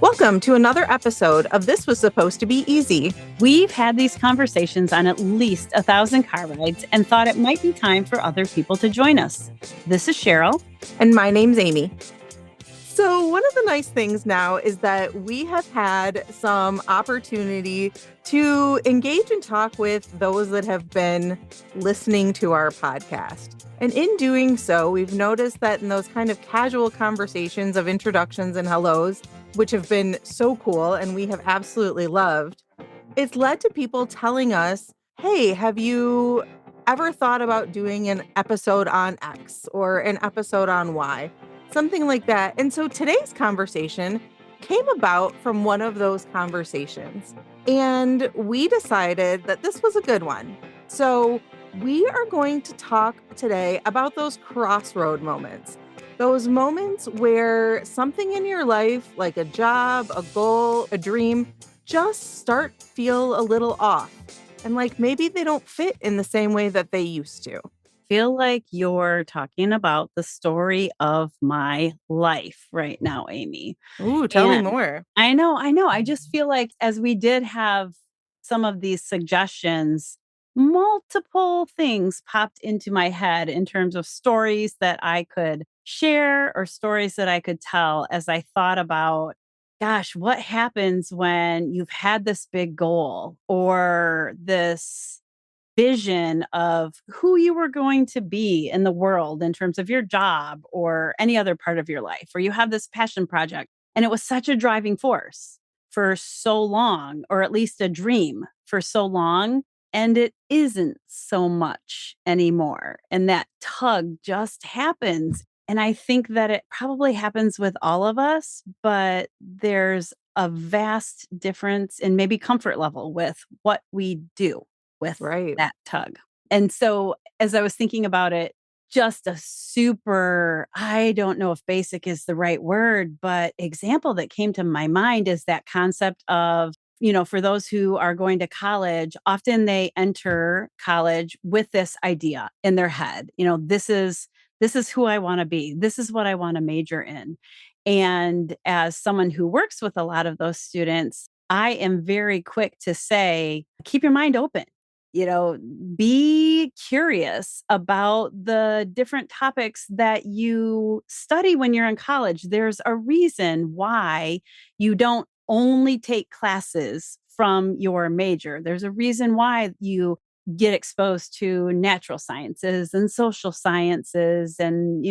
Welcome to another episode of This Was Supposed to Be Easy. We've had these conversations on at least 1,000 car rides and thought it might be time for other people to join us. This is Cheryl. And my name's Amy. So one of the nice things now is that we have had some opportunity to engage and talk with those that have been listening to our podcast. And in doing so, we've noticed that in those kind of casual conversations of introductions and hellos, which have been so cool and we have absolutely loved, it's led to people telling us, hey, have you ever thought about doing an episode on X or an episode on Y? Something like that. And so today's conversation came about from one of those conversations. And we decided that this was a good one. So we are going to talk today about those crossroad moments. Those moments where something in your life, like a job, a goal, a dream, just start to feel a little off. And like maybe they don't fit in the same way that they used to. Feel like you're talking about the story of my life right now, Amy. Ooh, tell me more. I know. I just feel like as we did have some of these suggestions, multiple things popped into my head in terms of stories that I could share or stories that I could tell as I thought about, gosh, what happens when you've had this big goal or this vision of who you were going to be in the world in terms of your job or any other part of your life, or you have this passion project. And it was such a driving force for so long, or at least a dream for so long. And it isn't so much anymore. And that tug just happens. And I think that it probably happens with all of us, but there's a vast difference in maybe comfort level with what we do with Right. that tug. And so as I was thinking about it, just a super, I don't know if basic is the right word, but example that came to my mind is that concept of, for those who are going to college, often they enter college with this idea in their head, this is who I want to be. This is what I want to major in. And as someone who works with a lot of those students, I am very quick to say, keep your mind open. Be curious about the different topics that you study when you're in college. There's a reason why you don't only take classes from your major. There's a reason why you get exposed to natural sciences and social sciences and,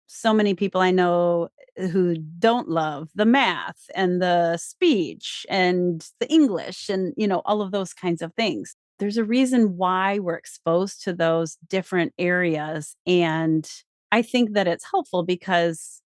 so many people I know who don't love the math and the speech and the English and, all of those kinds of things. There's a reason why we're exposed to those different areas. And I think that it's helpful because,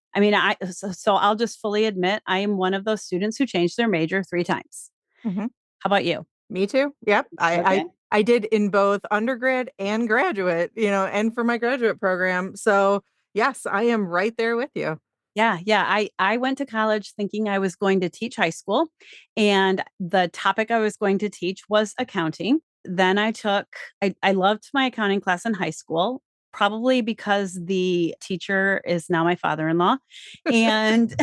so I'll just fully admit, I am one of those students who changed their major 3 times. Mhm. How about you? Me too. Yep. Okay. I did in both undergrad and graduate, and for my graduate program. So yes, I am right there with you. Yeah. I went to college thinking I was going to teach high school, and the topic I was going to teach was accounting. Then I loved my accounting class in high school, probably because the teacher is now my father-in-law. And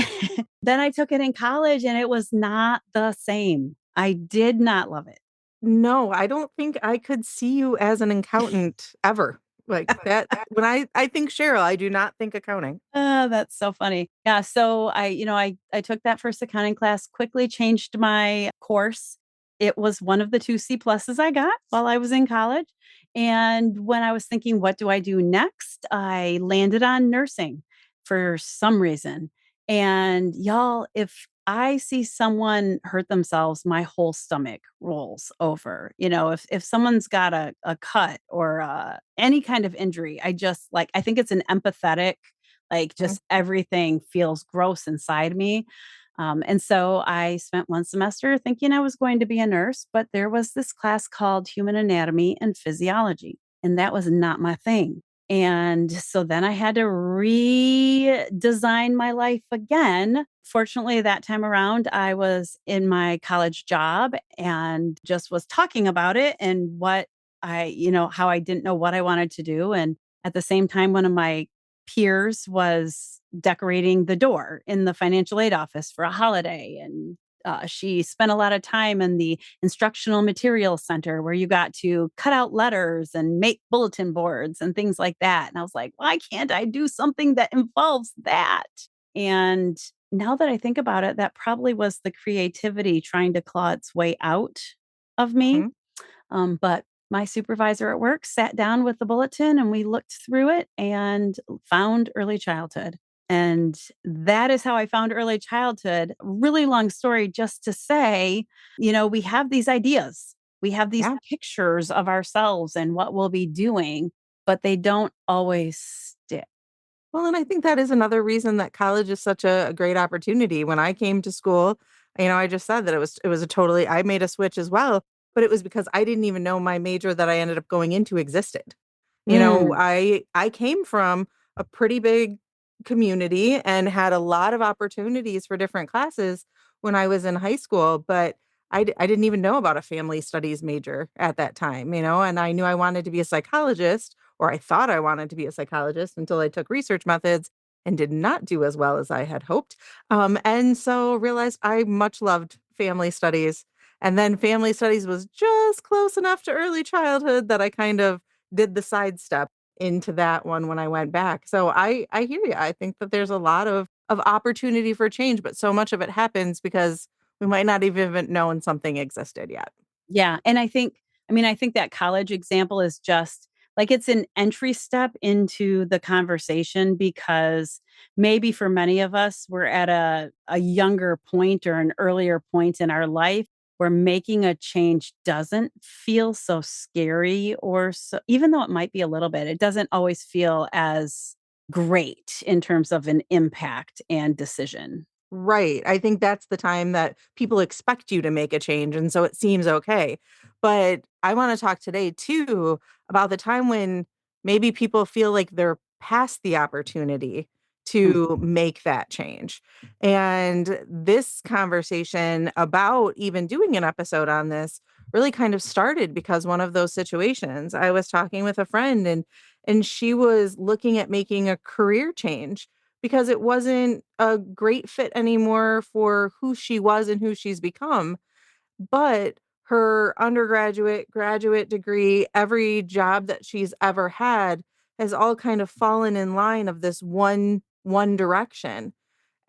then I took it in college and it was not the same. I did not love it. No, I don't think I could see you as an accountant ever. Like that when I think Cheryl, I do not think accounting. That's so funny. Yeah. So I took that first accounting class, quickly changed my course. It was one of the 2 C pluses I got while I was in college. And when I was thinking, what do I do next? I landed on nursing for some reason. And y'all, if I see someone hurt themselves, my whole stomach rolls over. If someone's got a cut or any kind of injury, I think it's an empathetic, like Mhm. just everything feels gross inside me. And so I spent 1 semester thinking I was going to be a nurse, but there was this class called Human Anatomy and Physiology, and that was not my thing. And so then I had to redesign my life again. Fortunately, that time around, I was in my college job and just was talking about it and how I didn't know what I wanted to do. And at the same time, one of my peers was decorating the door in the financial aid office for a holiday. And she spent a lot of time in the instructional materials center where you got to cut out letters and make bulletin boards and things like that. And I was like, why can't I do something that involves that? And now that I think about it, that probably was the creativity trying to claw its way out of me. Mhm. But my supervisor at work sat down with the bulletin and we looked through it and found early childhood. And that is how I found early childhood. Really long story just to say, we have these ideas, we have these Yeah. pictures of ourselves and what we'll be doing, but they don't always stick. Well, and I think that is another reason that college is such a great opportunity. When I came to school, I just said that it was a totally I made a switch as well, but it was because I didn't even know my major that I ended up going into existed. Mm, I came from a pretty big community and had a lot of opportunities for different classes when I was in high school, but I didn't even know about a family studies major at that time, and I knew I wanted to be a psychologist, or I thought I wanted to be a psychologist until I took research methods and did not do as well as I had hoped. And so realized I much loved family studies. And then family studies was just close enough to early childhood that I kind of did the sidestep into that one when I went back. So I hear you. I think that there's a lot of opportunity for change, but so much of it happens because we might not even known something existed yet. yeah. And I think that college example is just like it's an entry step into the conversation because maybe for many of us, we're at a younger point or an earlier point in our life where making a change doesn't feel so scary or so, even though it might be a little bit, it doesn't always feel as great in terms of an impact and decision. Right. I think that's the time that people expect you to make a change, and so it seems okay. But I wanna talk today too about the time when maybe people feel like they're past the opportunity Mm. to make that change. And this conversation about even doing an episode on this really kind of started because one of those situations, I was talking with a friend and she was looking at making a career change because it wasn't a great fit anymore for who she was and who she's become. But her undergraduate, graduate degree, every job that she's ever had has all kind of fallen in line of this one direction.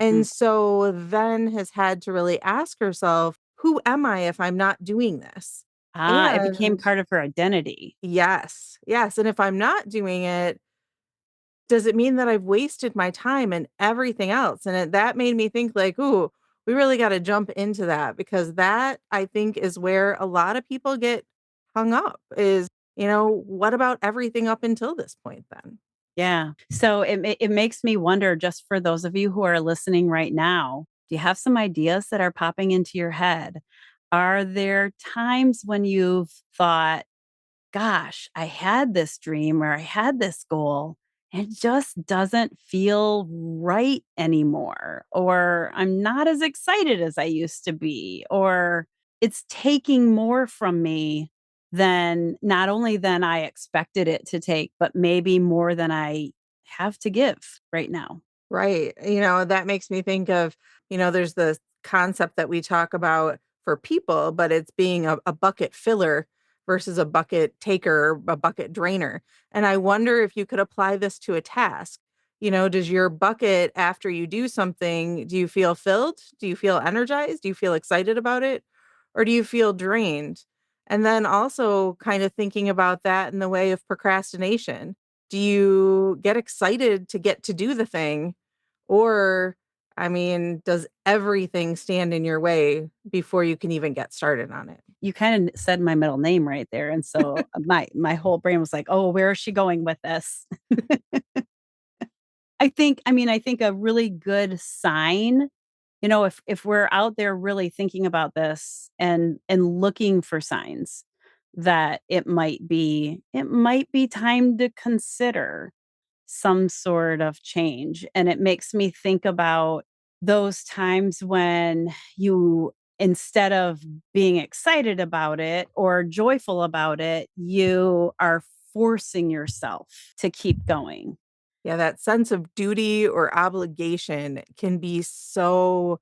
Mm. And so then has had to really ask herself, who am I if I'm not doing this? Ah, it became And part of her identity. yes, yes. And if I'm not doing it, does it mean that I've wasted my time and everything else? And that made me think like, "Ooh, we really gotta jump into that," because that, I think, is where a lot of people get hung up is, what about everything up until this point then? Yeah. So it makes me wonder, just for those of you who are listening right now, do you have some ideas that are popping into your head? Are there times when you've thought, gosh, I had this dream or I had this goal and it just doesn't feel right anymore? Or I'm not as excited as I used to be, or it's taking more from me than not only than I expected it to take, but maybe more than I have to give right now. Right. That makes me think of, there's the concept that we talk about for people, but it's being a bucket filler versus a bucket taker, a bucket drainer. And I wonder if you could apply this to a task. Does your bucket, after you do something, do you feel filled? Do you feel energized? Do you feel excited about it? Or do you feel drained? And then also kind of thinking about that in the way of procrastination. Do you get excited to get to do the thing? Or, I mean, does everything stand in your way before you can even get started on it? You kind of said my middle name right there. And so my whole brain was like, oh, where is she going with this? I think a really good sign, if we're out there really thinking about this and looking for signs that it might be time to consider some sort of change. And it makes me think about those times when you, instead of being excited about it or joyful about it, you are forcing yourself to keep going. Yeah, that sense of duty or obligation can be so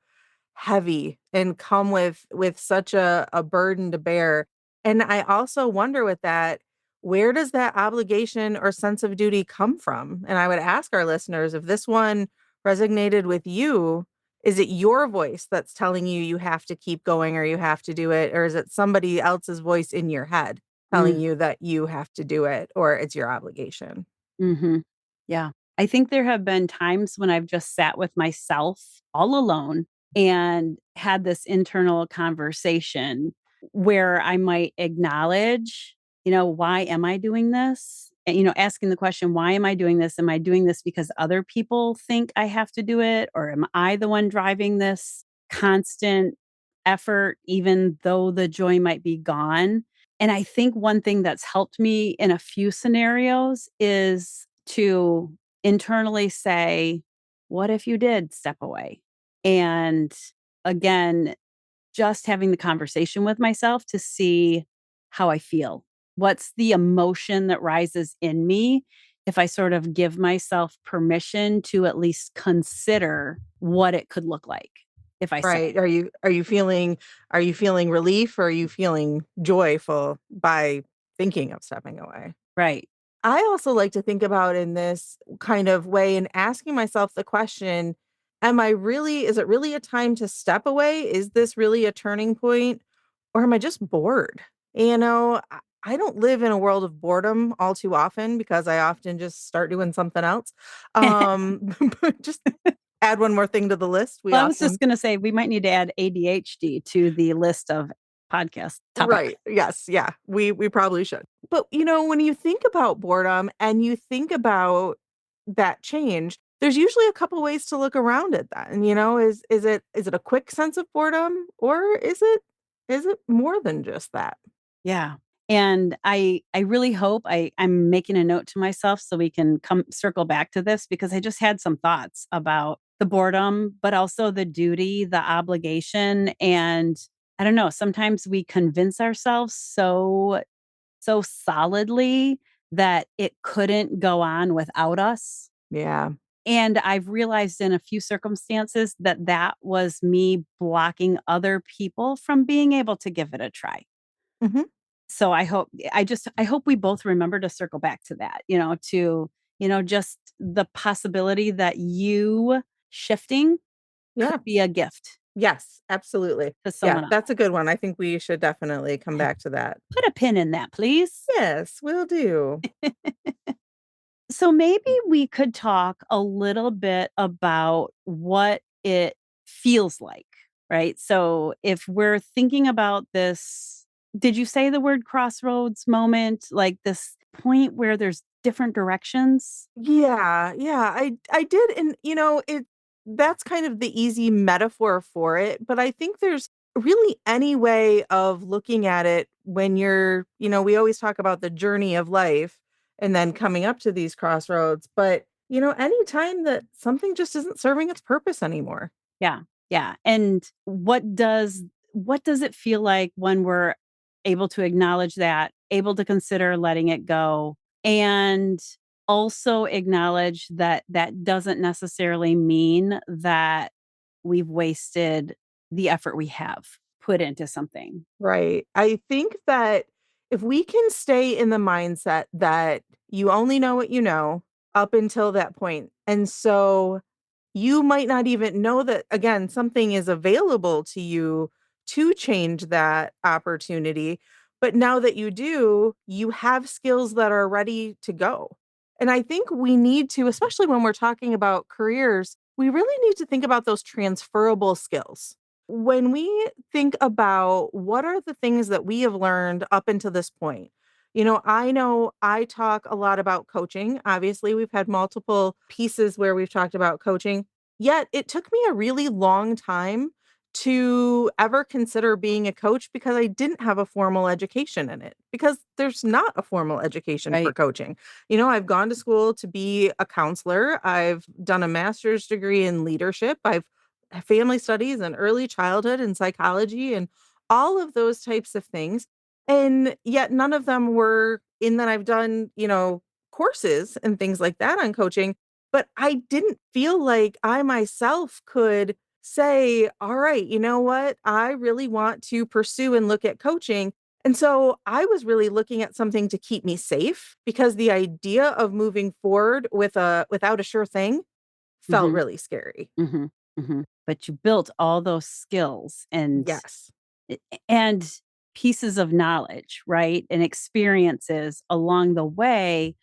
heavy and come with such a burden to bear. And I also wonder with that, where does that obligation or sense of duty come from? And I would ask our listeners if this one resonated with you, is it your voice that's telling you you have to keep going or you have to do it? Or is it somebody else's voice in your head telling Mm, you that you have to do it or it's your obligation? mhm. Yeah. I think there have been times when I've just sat with myself all alone and had this internal conversation where I might acknowledge, why am I doing this? And, asking the question, why am I doing this? Am I doing this because other people think I have to do it? Or am I the one driving this constant effort, even though the joy might be gone? And I think one thing that's helped me in a few scenarios is to internally say, what if you did step away? And again, just having the conversation with myself to see how I feel. What's the emotion that rises in me if I sort of give myself permission to at least consider what it could look like if I step Right. away? Are you feeling relief or are you feeling joyful by thinking of stepping away? Right. I also like to think about in this kind of way and asking myself the question, is it really a time to step away? Is this really a turning point? Or am I just bored? I don't live in a world of boredom all too often because I often just start doing something else. But just add one more thing to the list. We Well, I was just often gonna say we might need to add ADHD to the list of podcast topics. Right. Yes. Yeah. We probably should. But when you think about boredom and you think about that change, there's usually a couple ways to look around at that. And is it a quick sense of boredom or is it more than just that? Yeah. And I really hope I'm making a note to myself so we can come circle back to this because I just had some thoughts about the boredom, but also the duty, the obligation. And I don't know, sometimes we convince ourselves so solidly that it couldn't go on without us. Yeah. And I've realized in a few circumstances that that was me blocking other people from being able to give it a try. Hmm. So I hope we both remember to circle back to that, just the possibility that you shifting could Yeah. be a gift Yes, absolutely. to Yeah, someone else. that's a good one. I think we should definitely come back to that. Put a pin in that, please. Yes, will do. So maybe we could talk a little bit about what it feels like, right? So if we're thinking about this, did you say the word crossroads moment? Like this point where there's different directions? Yeah, yeah, I did, and that's kind of the easy metaphor for it, but I think there's really any way of looking at it when we always talk about the journey of life and then coming up to these crossroads, but any time that something just isn't serving its purpose anymore. Yeah. Yeah. And what does it feel like when we're able to acknowledge that, able to consider letting it go, and also acknowledge that that doesn't necessarily mean that we've wasted the effort we have put into something. Right. I think that if we can stay in the mindset that you only know what you know up until that point, and so you might not even know that, again, something is available to you to change that opportunity. But now that you do, you have skills that are ready to go. And I think we need to, especially when we're talking about careers, we really need to think about those transferable skills when we think about what are the things that we have learned up until this point. I know I talk a lot about coaching. Obviously, we've had multiple pieces where we've talked about coaching. Yet it took me a really long time to ever consider being a coach because I didn't have a formal education in it, because there's not a formal education for Right. coaching. I've gone to school to be a counselor. I've done a master's degree in leadership. I've family studies and early childhood and psychology and all of those types of things. And yet none of them were in that I've done, courses and things like that on coaching. but I didn't feel like I myself could say, all right, you know what? I really want to pursue and look at coaching. And so I was really looking at something to keep me safe because the idea of moving forward without a sure thing felt Mhm. really scary. Mhm. Mhm. But you built all those skills Yes. and pieces of knowledge, right? And experiences along the way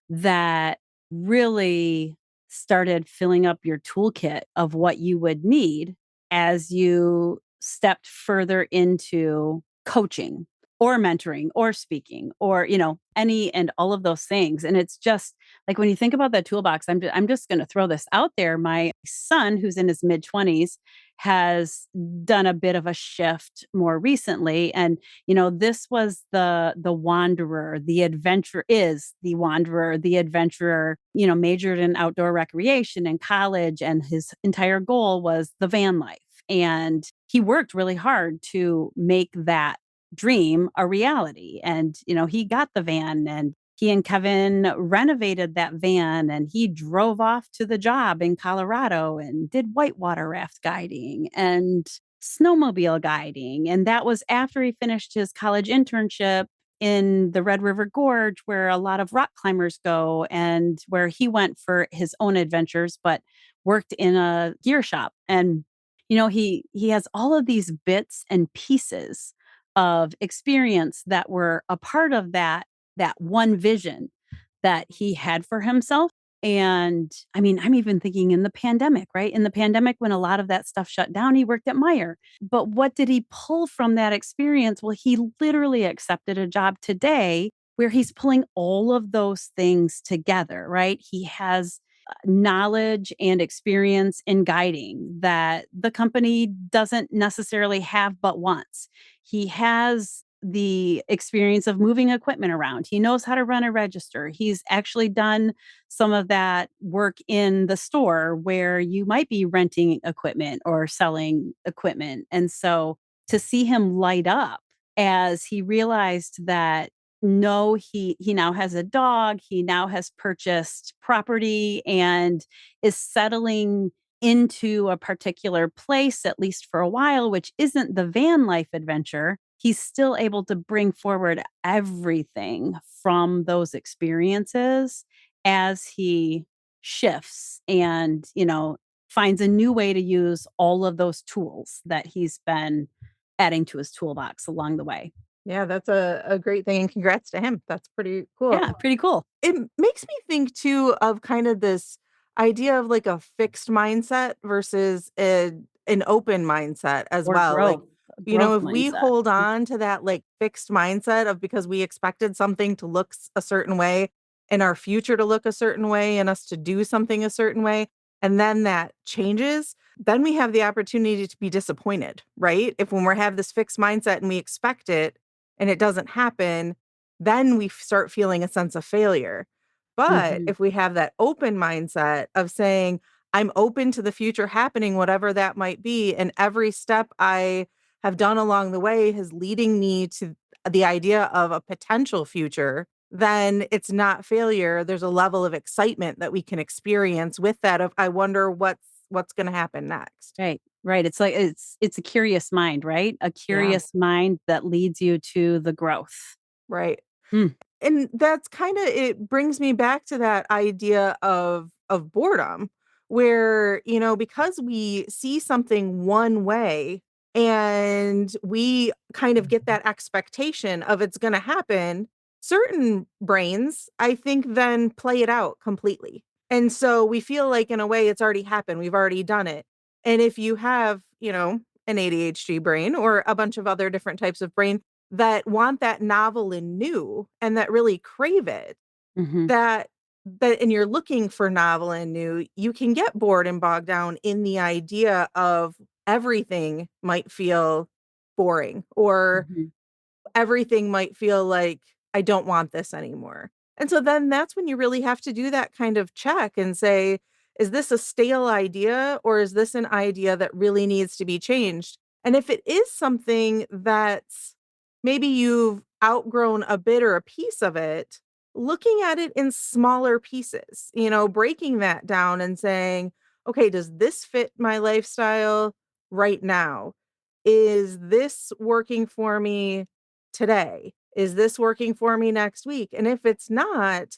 that really started filling up your toolkit of what you would need as you stepped further into coaching or mentoring or speaking or any and all of those things. And it's just like when you think about that toolbox, I'm just going to throw this out there. My son, who's in his mid 20s, has done a bit of a shift more recently, and this was the wanderer, the adventure is the wanderer, the adventurer, majored in outdoor recreation in college, and his entire goal was the van life, and he worked really hard to make that dream a reality. And he got the van, and he and Kevin renovated that van, and he drove off to the job in Colorado and did whitewater raft guiding and snowmobile guiding. And that was after he finished his college internship in the Red River Gorge, where a lot of rock climbers go, and where he went for his own adventures, but worked in a gear shop. And he has all of these bits and pieces of experience that were a part of that one vision that he had for himself. And I mean, I'm even thinking in the pandemic, right? In the pandemic, when a lot of that stuff shut down, he worked at Meyer. But what did he pull from that experience? Well, he literally accepted a job today where he's pulling all of those things together, right? He has knowledge and experience in guiding that the company doesn't necessarily have but wants. He has the experience of moving equipment around. He knows how to run a register. He's actually done some of that work in the store where you might be renting equipment or selling equipment. And so to see him light up as he realized that no, he now has a dog, he now has purchased property and is settling into a particular place, at least for a while, which isn't the van life adventure. He's still able to bring forward everything from those experiences as he shifts and, finds a new way to use all of those tools that he's been adding to his toolbox along the way. Yeah, that's a great thing, and congrats to him. That's pretty cool. Yeah, pretty cool. It makes me think too of kind of this idea of like a fixed mindset versus an open mindset as Or well. Like, growth if we mindset. hold on to that like fixed mindset of because we expected something to look a certain way and our future to look a certain way and us to do something a certain way, and then that changes, then we have the opportunity to be disappointed, right? If when we have this fixed mindset and we expect it and it doesn't happen, then we start feeling a sense of failure. But Mhm, if we have that open mindset of saying, I'm open to the future happening, whatever that might be, and every step I have done along the way is leading me to the idea of a potential future, then it's not failure. There's a level of excitement that we can experience with that of I wonder what's going to happen next. right, right, it's like it's a curious mind, right? A Yeah. curious mind that leads you to the growth. Right. Mm, And that's kinda it brings me back to that idea of boredom where, because we see something one way and we kind of get that expectation of it's gonna happen, certain brains, I think, then play it out completely. And so we feel like in a way it's already happened, we've already done it. And if you have, an ADHD brain or a bunch of other different types of brain, that want that novel and new and that really crave it, mhm, that and you're looking for novel and new, you can get bored and bogged down in the idea of everything might feel boring or mhm, everything might feel like, I don't want this anymore. And so then that's when you really have to do that kind of check and say, is this a stale idea or is this an idea that really needs to be changed? And if it is something that's maybe you've outgrown a bit or a piece of it, looking at it in smaller pieces, breaking that down and saying, okay, does this fit my lifestyle right now? Is this working for me today? Is this working for me next week? And if it's not,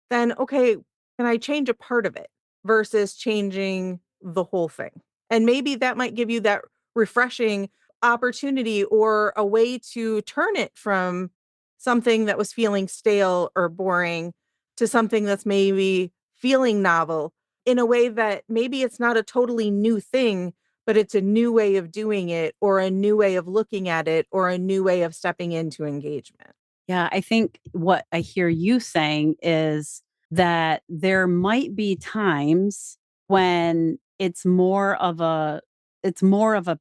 then okay, can I change a part of it versus changing the whole thing? And maybe that might give you that refreshing opportunity or a way to turn it from something that was feeling stale or boring to something that's maybe feeling novel in a way that maybe it's not a totally new thing, but it's a new way of doing it or a new way of looking at it or a new way of stepping into engagement. Yeah, I think what I hear you saying is that there might be times when it's more of a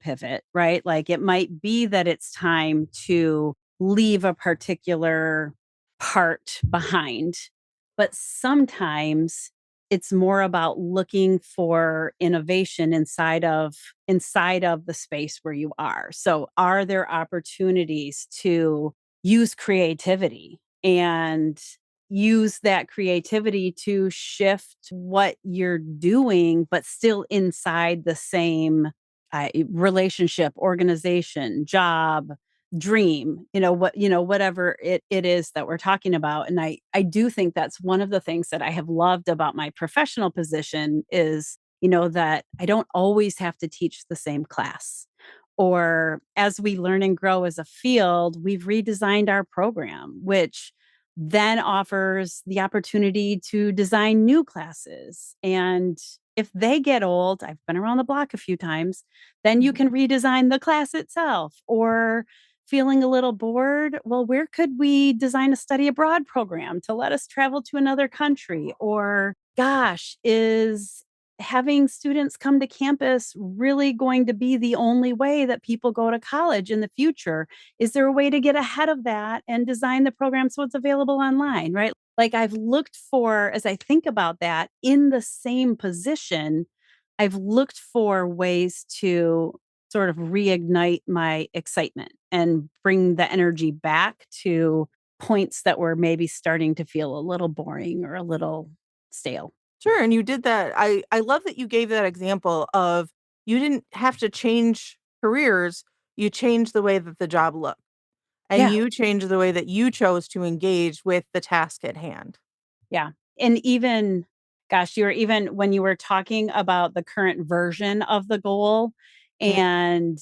pivot, right? Like it might be that it's time to leave a particular part behind, but sometimes it's more about looking for innovation inside of the space where you are. So are there opportunities to use creativity and use that creativity to shift what you're doing, but still inside the same relationship, organization, job, dream, whatever it is that we're talking about. And I do think that's one of the things that I have loved about my professional position is, that I don't always have to teach the same class. Or as we learn and grow as a field, we've redesigned our program, which then offers the opportunity to design new classes. And if they get old, I've been around the block a few times, then you Mhm. can redesign the class itself. Or feeling a little bored, well, where could we design a study abroad program to let us travel to another country? Or, gosh, is having students come to campus really going to be the only way that people go to college in the future? Is there a way to get ahead of that and design the program so it's available online, right? Like I've looked for, as I think about that in the same position, I've looked for ways to sort of reignite my excitement and bring the energy back to points that were maybe starting to feel a little boring or a little stale. Sure, and you did that. I love that you gave that example of you didn't have to change careers, you changed the way that the job looked, and Yeah. you changed the way that you chose to engage with the task at hand. Yeah. And even, gosh, you were even when you were talking about the current version of the goal, Mm. and,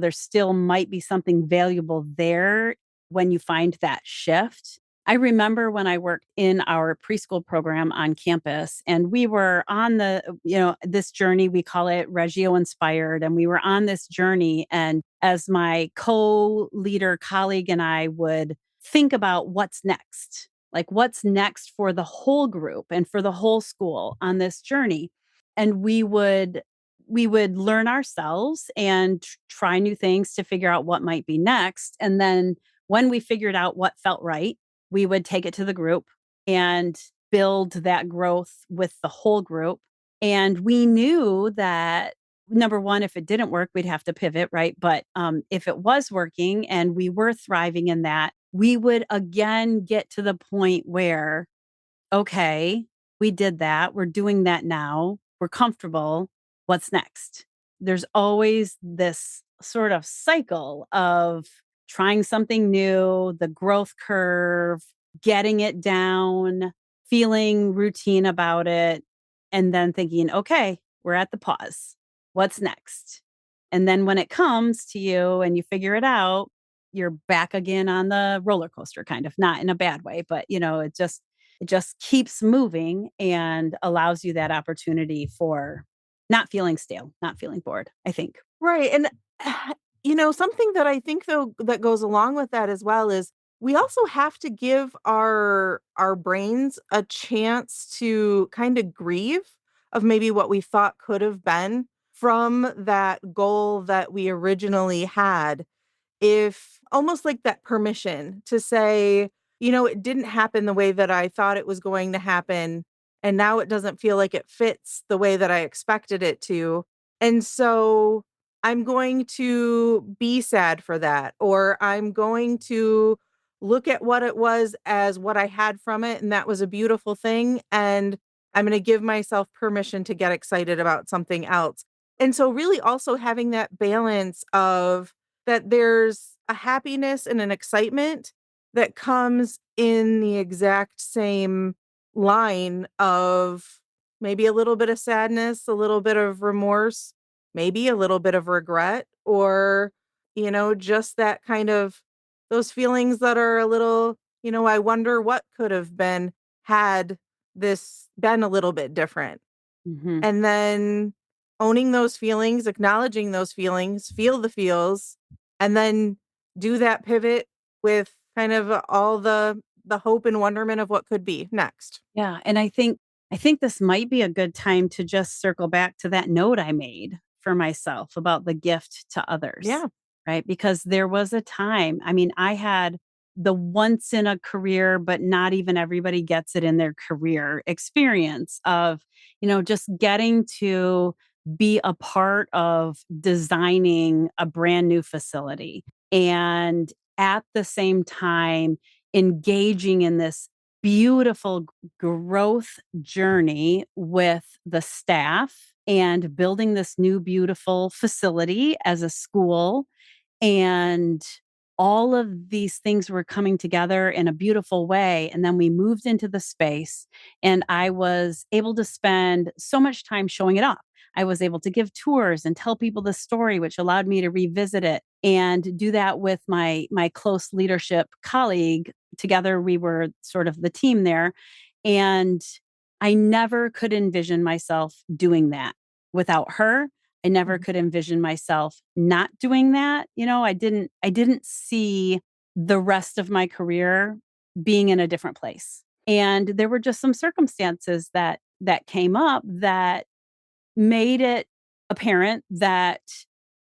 there still might be something valuable there when you find that shift. I remember when I worked in our preschool program on campus, and we were on this journey, we call it Reggio Inspired. And we were on this journey. And as my co leader colleague and I would think about what's next, like what's next for the whole group and for the whole school on this journey. And we would learn ourselves and try new things to figure out what might be next. And then when we figured out what felt right, we would take it to the group and build that growth with the whole group. And we knew that number one, if it didn't work, we'd have to pivot, right? But if it was working and we were thriving in that, we would again get to the point where, okay, we did that. We're doing that now. We're comfortable. What's next? There's always this sort of cycle of trying something new, the growth curve, getting it down, feeling routine about it, and then thinking, okay, we're at the pause. What's next? And then when it comes to you and you figure it out, you're back again on the roller coaster, kind of, not in a bad way, but it just keeps moving and allows you that opportunity for not feeling stale, not feeling bored, I think. Right, and, something that I think, though, that goes along with that as well is we also have to give our brains a chance to kinda grieve of maybe what we thought could have been from that goal that we originally had. If almost like that permission to say, it didn't happen the way that I thought it was going to happen, and now it doesn't feel like it fits the way that I expected it to. And so I'm going to be sad for that, or I'm going to look at what it was as what I had from it, and that was a beautiful thing, and I'm gonna give myself permission to get excited about something else. And so really also having that balance of that there's a happiness and an excitement that comes in the exact same line of maybe a little bit of sadness, a little bit of remorse, maybe a little bit of regret, or, just that kind of those feelings that are a little, I wonder what could have been had this been a little bit different. Mhm. And then owning those feelings, acknowledging those feelings, feel the feels, and then do that pivot with kind of all the hope and wonderment of what could be next. Yeah, and I think this might be a good time to just circle back to that note I made for myself about the gift to others, Yeah. right? Because there was a time, I mean, I had the once in a career, but not even everybody gets it in their career experience of, just getting to be a part of designing a brand new facility. And at the same time, engaging in this beautiful growth journey with the staff and building this new beautiful facility as a school, and all of these things were coming together in a beautiful way. And then we moved into the space, and I was able to spend so much time showing it off. I was able to give tours and tell people the story, which allowed me to revisit it and do that with my close leadership colleague. Together, we were sort of the team there. And I never could envision myself doing that without her. I never Mhm. could envision myself not doing that. I didn't see the rest of my career being in a different place. And there were just some circumstances that came up that made it apparent that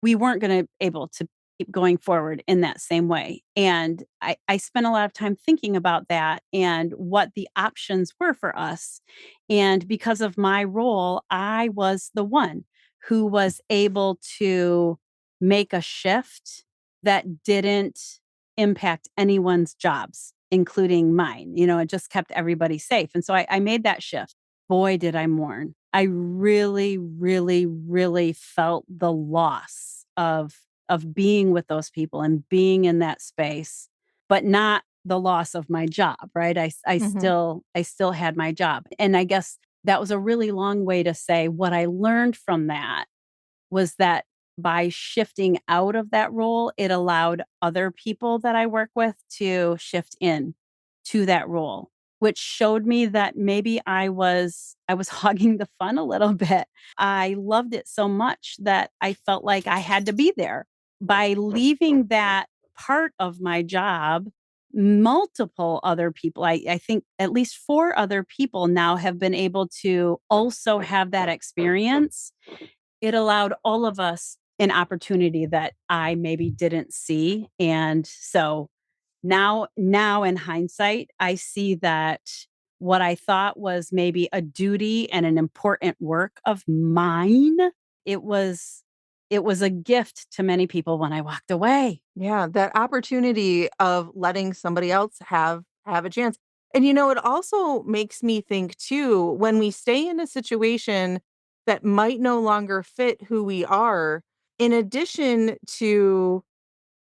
we weren't gonna able to keep going forward in that same way. And I spent a lot of time thinking about that and what the options were for us. And because of my role, I was the one who was able to make a shift that didn't impact anyone's jobs, including mine. It just kept everybody safe. And so I made that shift. Boy, did I mourn. I really, really, really felt the loss of being with those people and being in that space, but not the loss of my job, right? I Mhm. still I still had my job. And I guess that was a really long way to say what I learned from that was that by shifting out of that role, it allowed other people that I work with to shift in to that role, which showed me that maybe I was hogging the fun a little bit. I loved it so much that I felt like I had to be there. By leaving that part of my job, multiple other people, I think at least four other people now have been able to also have that experience. It allowed all of us an opportunity that I maybe didn't see. And so now in hindsight, I see that what I thought was maybe a duty and an important work of mine, it was it was a gift to many people when I walked away. Yeah, that opportunity of letting somebody else have a chance. And it also makes me think too, when we stay in a situation that might no longer fit who we are, in addition to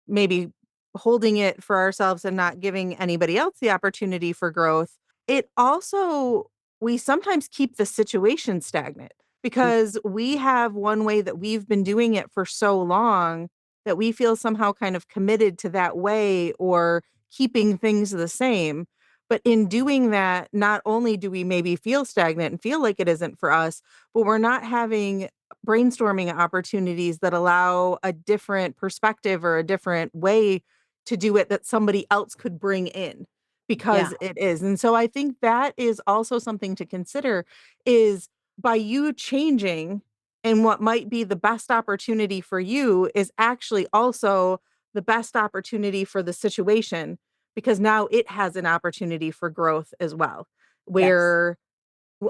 maybe holding it for ourselves and not giving anybody else the opportunity for growth, it also we sometimes keep the situation stagnant Mm, because we have one way that we've been doing it for so long that we feel somehow kind of committed to that way or keeping things the same. But in doing that, not only do we maybe feel stagnant and feel like it isn't for us, but we're not having brainstorming opportunities that allow a different perspective or a different way to do it that somebody else could bring in yeah, because it is. And so I think that is also something to consider is by you changing and what might be the best opportunity for you is actually also the best opportunity for the situation because now it has an opportunity for growth as well yes. where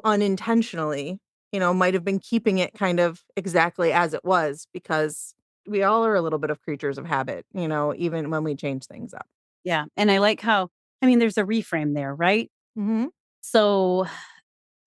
unintentionally, might have been keeping it kind of exactly as it was because we all are a little bit of creatures of habit, even when we change things up. Yeah. And I like how, I mean, there's a reframe there, right? Mhm. So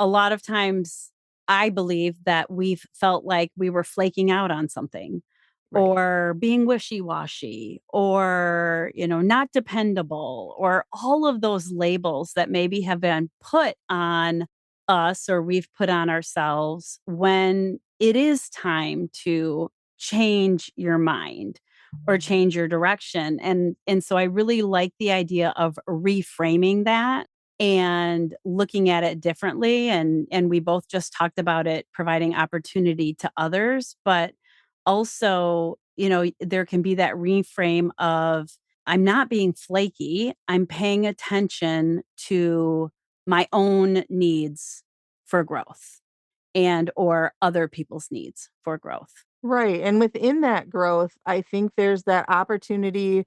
a lot of times I believe that we've felt like we were flaking out on something Right. or being wishy-washy or, not dependable or all of those labels that maybe have been put on us or we've put on ourselves when it is time to change your mind or change your direction. And so I really like the idea of reframing that and looking at it differently, and we both just talked about it providing opportunity to others, but also, there can be that reframe of I'm not being flaky, I'm paying attention to my own needs for growth and or other people's needs for growth. Right, and within that growth, I think there's that opportunity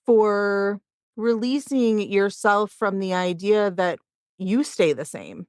for releasing yourself from the idea that you stay the same.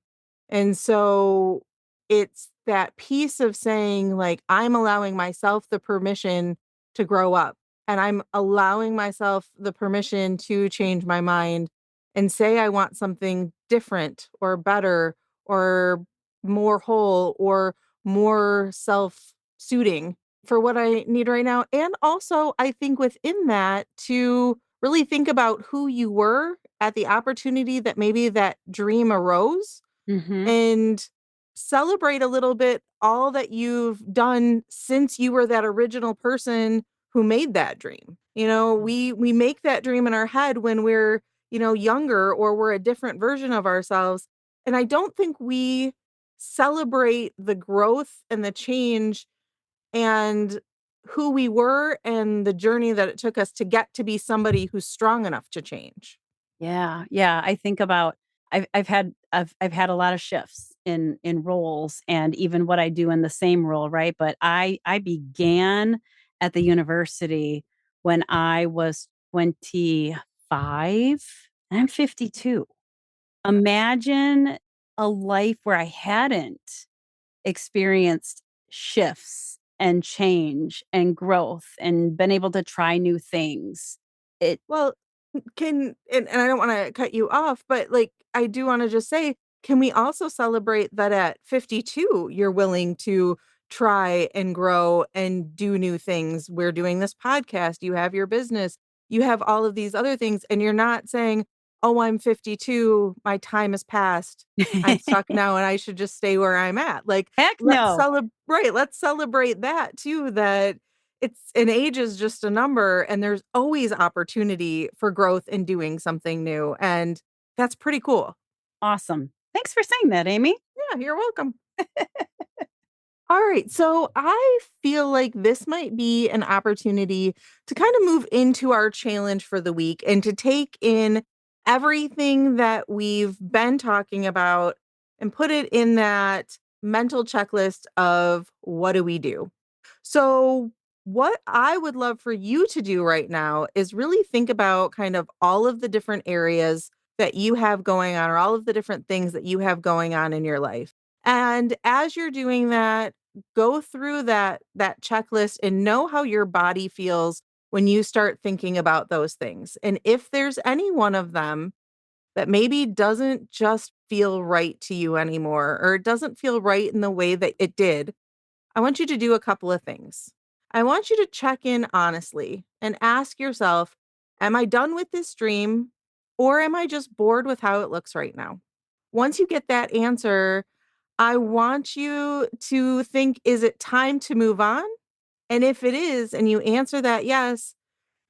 And so it's that piece of saying, like, I'm allowing myself the permission to grow up, and I'm allowing myself the permission to change my mind and say I want something different or better or more whole or more self-suiting for what I need right now. And also, I think within that, to really think about who you were at the opportunity that maybe that dream arose Mhm. and celebrate a little bit all that you've done since you were that original person who made that dream. We make that dream in our head when we're, younger or we're a different version of ourselves. And I don't think we celebrate the growth and the change and who we were and the journey that it took us to get to be somebody who's strong enough to change. Yeah, yeah, I think about I've had a lot of shifts in roles and even what I do in the same role, right? But I began at the university when I was 25 and I'm 52. Imagine a life where I hadn't experienced shifts and change and growth and been able to try new things. It Well, can and I don't wanna cut you off, but, like, I do wanna just say, can we also celebrate that at 52, you're willing to try and grow and do new things? We're doing this podcast, you have your business, you have all of these other things, and you're not saying, "Oh, I'm 52, my time has passed, I'm stuck now, and I should just stay where I'm at." Like, Heck no. let's celebrate that too, that it's an age is just a number, and there's always opportunity for growth in doing something new, and that's pretty cool. Awesome. Thanks for saying that, Amy. Yeah, you're welcome. Alright, so I feel like this might be an opportunity to kind of move into our challenge for the week and to take in everything that we've been talking about and put it in that mental checklist of what do we do? So, what I would love for you to do right now is really think about kind of all of the different areas that you have going on or all of the different things that you have going on in your life. And as you're doing that, go through that checklist and know how your body feels when you start thinking about those things. And if there's any one of them that maybe doesn't just feel right to you anymore or it doesn't feel right in the way that it did, I want you to do a couple of things. I want you to check in honestly and ask yourself, am I done with this dream or am I just bored with how it looks right now? Once you get that answer, I want you to think, is it time to move on? And if it is, and you answer that yes,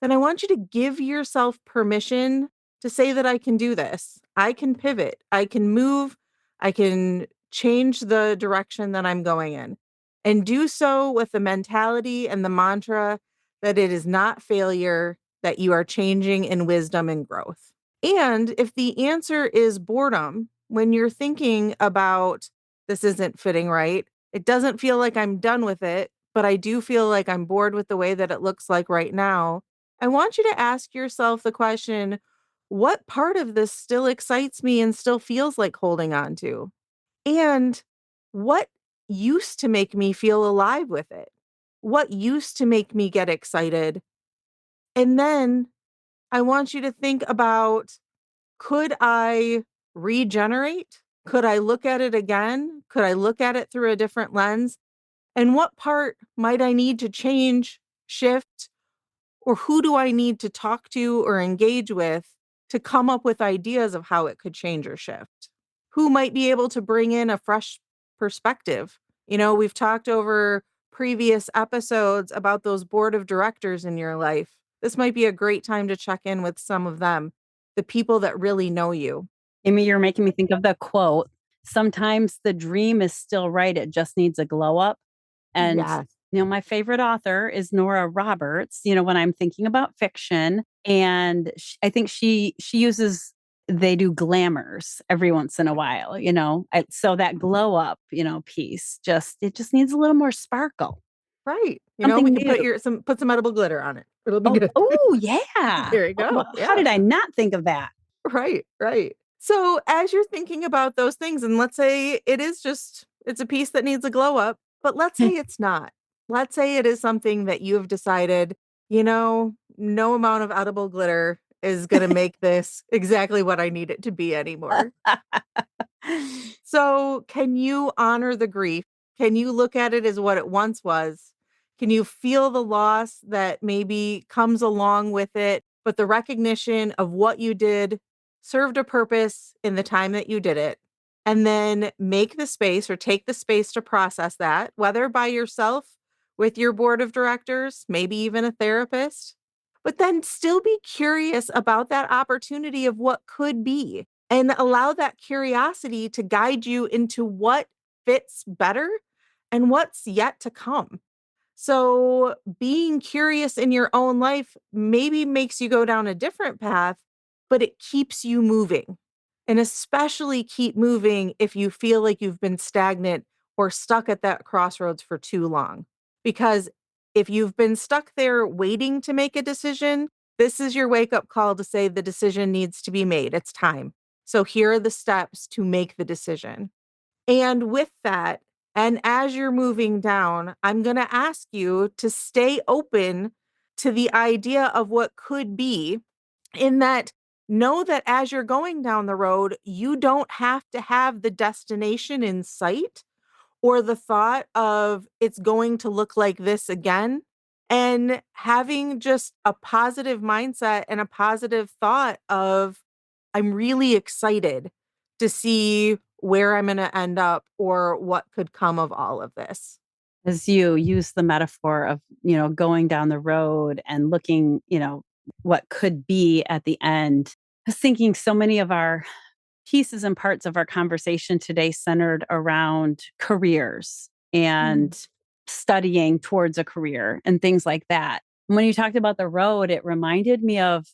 then I want you to give yourself permission to say that I can do this. I can pivot. I can move. I can change the direction that I'm going in. And do so with the mentality and the mantra that it is not failure, that you are changing in wisdom and growth. And if the answer is boredom, when you're thinking about this isn't fitting right, it doesn't feel like I'm done with it, but I do feel like I'm bored with the way that it looks like right now. I want you to ask yourself the question, what part of this still excites me and still feels like holding on to? And what used to make me feel alive with it? What used to make me get excited? And then I want you to think about, could I regenerate? Could I look at it again? Could I look at it through a different lens? And what part might I need to change, shift, or who do I need to talk to or engage with to come up with ideas of how it could change or shift? Who might be able to bring in a fresh perspective? We've talked over previous episodes about those board of directors in your life. This might be a great time to check in with some of them, the people that really know you. Amy, you're making me think of the quote. Sometimes the dream is still right. It just needs a glow up. And, Yes. my favorite author is Nora Roberts, when I'm thinking about fiction. And I think she uses, they do glamours every once in a while, so that glow up, piece, it just needs a little more sparkle, Right. We something could new. put some edible glitter on it. It'll be Oh, good. oh, yeah. There you Oh, go. well, how Yeah. did I not think of that? Right, right. So as you're thinking about those things, and let's say it's a piece that needs a glow up, but let's say it's not. Let's say it is something that you have decided, no amount of edible glitter is going to make this exactly what I need it to be anymore. So, can you honor the grief? Can you look at it as what it once was? Can you feel the loss that maybe comes along with it, but the recognition of what you did served a purpose in the time that you did it? And then make the space or take the space to process that, whether by yourself, with your board of directors, maybe even a therapist, but then still be curious about that opportunity of what could be and allow that curiosity to guide you into what fits better and what's yet to come. So, being curious in your own life maybe makes you go down a different path, but it keeps you moving. And especially keep moving if you feel like you've been stagnant or stuck at that crossroads for too long. Because if you've been stuck there waiting to make a decision, this is your wake up call to say the decision needs to be made. It's time. So, here are the steps to make the decision. And with that, and as you're moving down, I'm going to ask you to stay open to the idea of what could be, in that, know that as you're going down the road, you don't have to have the destination in sight or the thought of it's going to look like this again. And having just a positive mindset and a positive thought of, I'm really excited to see where I'm going to end up or what could come of all of this. As you use the metaphor of, going down the road and looking, what could be at the end. I was thinking so many of our pieces and parts of our conversation today centered around careers Mm. and studying towards a career and things like that. When you talked about the road, it reminded me of,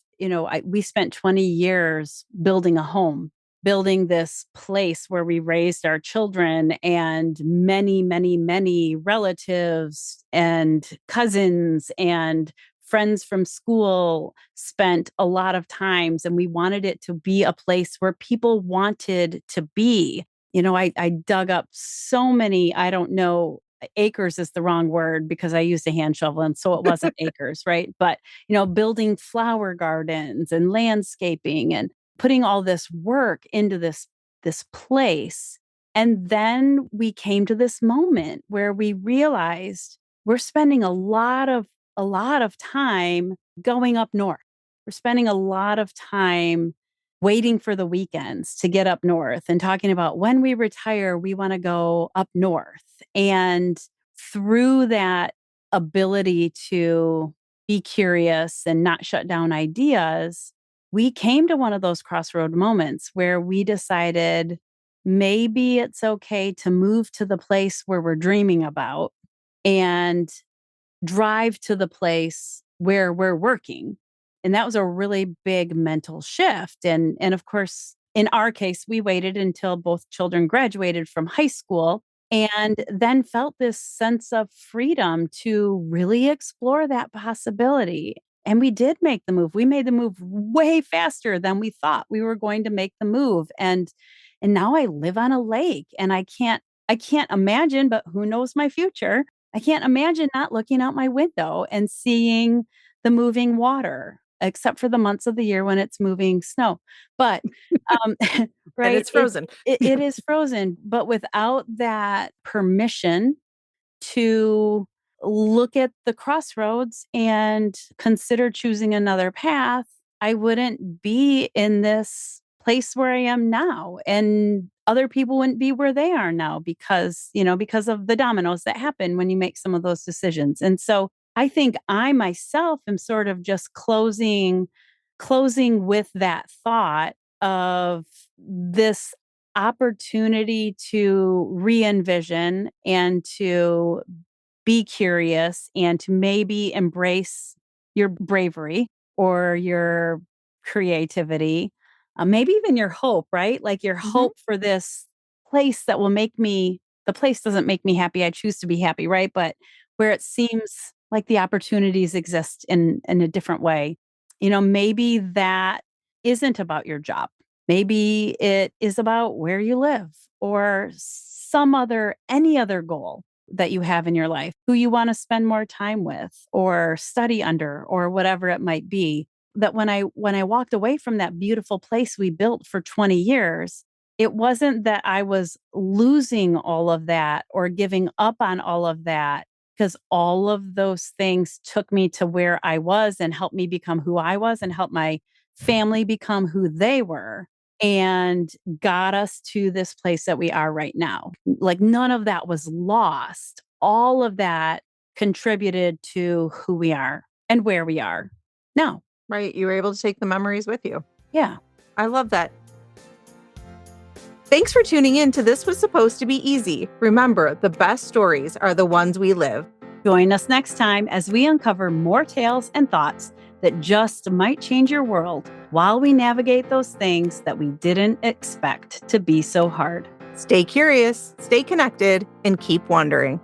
we spent 20 years building a home, building this place where we raised our children, and many, many, many relatives and cousins and friends from school spent a lot of times, and we wanted it to be a place where people wanted to be. I dug up so many, I don't know, acres is the wrong word because I used a hand shovel and so it wasn't acres, right? But, building flower gardens and landscaping and putting all this work into this place. And then we came to this moment where we realized we're spending a lot of time going up north. We're spending a lot of time waiting for the weekends to get up north and talking about when we retire, we want to go up north. And through that ability to be curious and not shut down ideas, we came to one of those crossroad moments where we decided maybe it's okay to move to the place where we're dreaming about and drive to the place where we're working. And that was a really big mental shift. And of course, in our case, we waited until both children graduated from high school and then felt this sense of freedom to really explore that possibility. And we did make the move. We made the move way faster than we thought we were going to make the move. And now I live on a lake and I can't imagine, but who knows my future? I can't imagine not looking out my window and seeing the moving water. except for the months of the year when it's moving snow. But, um, And right, it's frozen. it is frozen, but without that permission to look at the crossroads and consider choosing another path, I wouldn't be in this place where I am now. And other people wouldn't be where they are now because of the dominoes that happen when you make some of those decisions. And so I think I myself am sort of just closing with that thought of this opportunity to re-envision and to be curious and to maybe embrace your bravery or your creativity, maybe even your hope, right? Like your Mhm. hope for this place that will make me, the place doesn't make me happy. I choose to be happy, right? But where it seems like the opportunities exist in a different way, maybe that isn't about your job. Maybe it is about where you live or any other goal that you have in your life, who you want to spend more time with or study under or whatever it might be. That when I walked away from that beautiful place we built for 20 years, it wasn't that I was losing all of that or giving up on all of that, because all of those things took me to where I was and helped me become who I was and helped my family become who they were and got us to this place that we are right now. Like none of that was lost. All of that contributed to who we are and where we are now. Right. You were able to take the memories with you. Yeah. I love that. Thanks for tuning in to This Was Supposed to Be Easy. Remember, the best stories are the ones we live. Join us next time as we uncover more tales and thoughts that just might change your world while we navigate those things that we didn't expect to be so hard. Stay curious, stay connected, and keep wondering.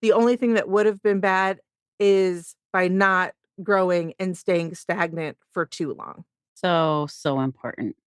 The only thing that would have been bad is by not growing and staying stagnant for too long. So, so important.